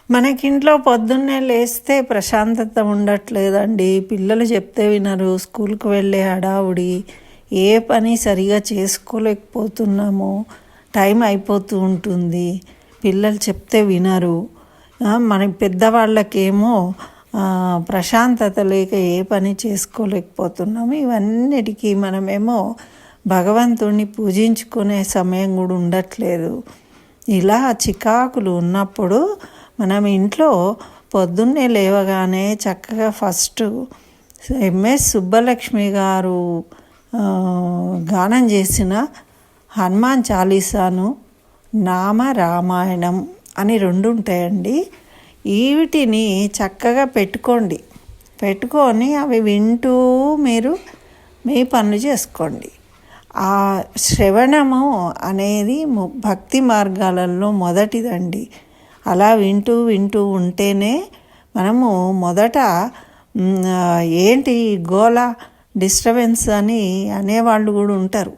మనకింట్లో పొద్దున్నే లేస్తే ప్రశాంతత ఉండట్లేదండి. పిల్లలు చెప్తే వినరు, స్కూల్కి వెళ్ళే హడావుడి, ఏ పని సరిగా చేసుకోలేకపోతున్నాము. టైం అయిపోతూ ఉంటుంది, పిల్లలు చెప్తే వినరు. మన పెద్దవాళ్ళకేమో ప్రశాంతత లేక ఏ పని చేసుకోలేకపోతున్నాము. ఇవన్నిటికీ మనమేమో భగవంతుడిని పూజించుకునే సమయం కూడా ఉండట్లేదు. ఇలా చికాకులు ఉన్నప్పుడు మనం ఇంట్లో పొద్దున్నే లేవగానే చక్కగా ఫస్ట్ ఎంఎస్ సుబ్బలక్ష్మి గారు గానం చేసిన హనుమాన్ చాలీసాను, నామ రామాయణం అని 2 ఉంటాయండి. వీటిని చక్కగా పెట్టుకొని అవి వింటూ మీరు మీ పనులు చేసుకోండి. ఆ శ్రవణము అనేది భక్తి మార్గాలలో మొదటిదండి. అలా వింటూ ఉంటేనే మనము మొదట ఏంటి గోల డిస్టర్బెన్స్ అని అనేవాళ్ళు కూడా ఉంటారు.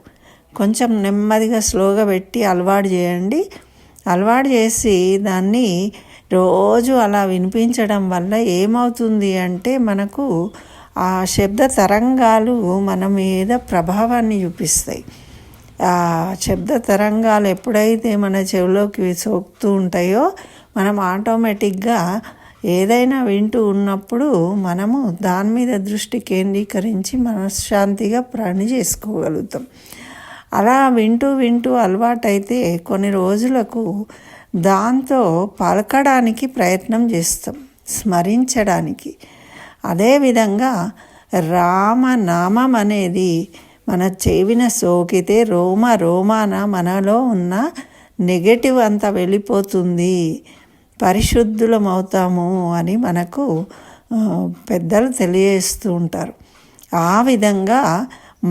కొంచెం నెమ్మదిగా స్లోగా పెట్టి అలవాటు చేయండి. అలవాటు చేసి దాన్ని రోజు అలా వినిపించడం వల్ల ఏమవుతుంది అంటే మనకు ఆ శబ్ద తరంగాలు మన మీద ప్రభావాన్ని చూపిస్తాయి. ఆ శబ్ద తరంగాలు ఎప్పుడైతే మన చెవిలోకి సోకుతూ ఉంటాయో మనం ఆటోమేటిక్గా ఏదైనా వింటూ ఉన్నప్పుడు మనము దాని మీద దృష్టి కేంద్రీకరించి మనశ్శాంతిగా పని చేసుకోగలుగుతాం. అలా వింటూ అలవాటైతే కొన్ని రోజులకు దాంతో పలకడానికి ప్రయత్నం చేస్తాం, స్మరించడానికి. అదేవిధంగా రామనామం అనేది మన చెవిన సోకితే రోమాన మనలో ఉన్న నెగటివ్ అంతా వెళ్ళిపోతుంది, పరిశుద్ధులం అవుతాము అని మనకు పెద్దలు తెలియజేస్తూ ఉంటారు. ఆ విధంగా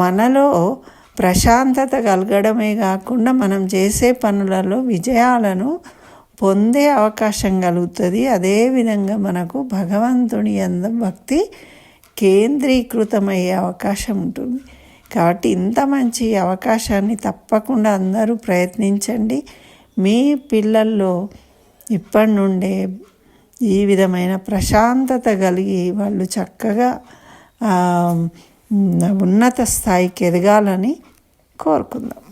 మనలో ప్రశాంతత కలగడమే కాకుండా మనం చేసే పనులలో విజయాలను పొందే అవకాశం కలుగుతుంది. అదేవిధంగా మనకు భగవంతుని యందు భక్తి కేంద్రీకృతమయ్యే అవకాశం ఉంటుంది. కాబట్టి ఇంత మంచి అవకాశాన్ని తప్పకుండా అందరూ ప్రయత్నించండి. మీ పిల్లల్లో ఇప్పటి నుండే ఈ విధమైన ప్రశాంతత కలిగి వాళ్ళు చక్కగా ఉన్నత స్థాయికి ఎదగాలని కోరుకుందాం.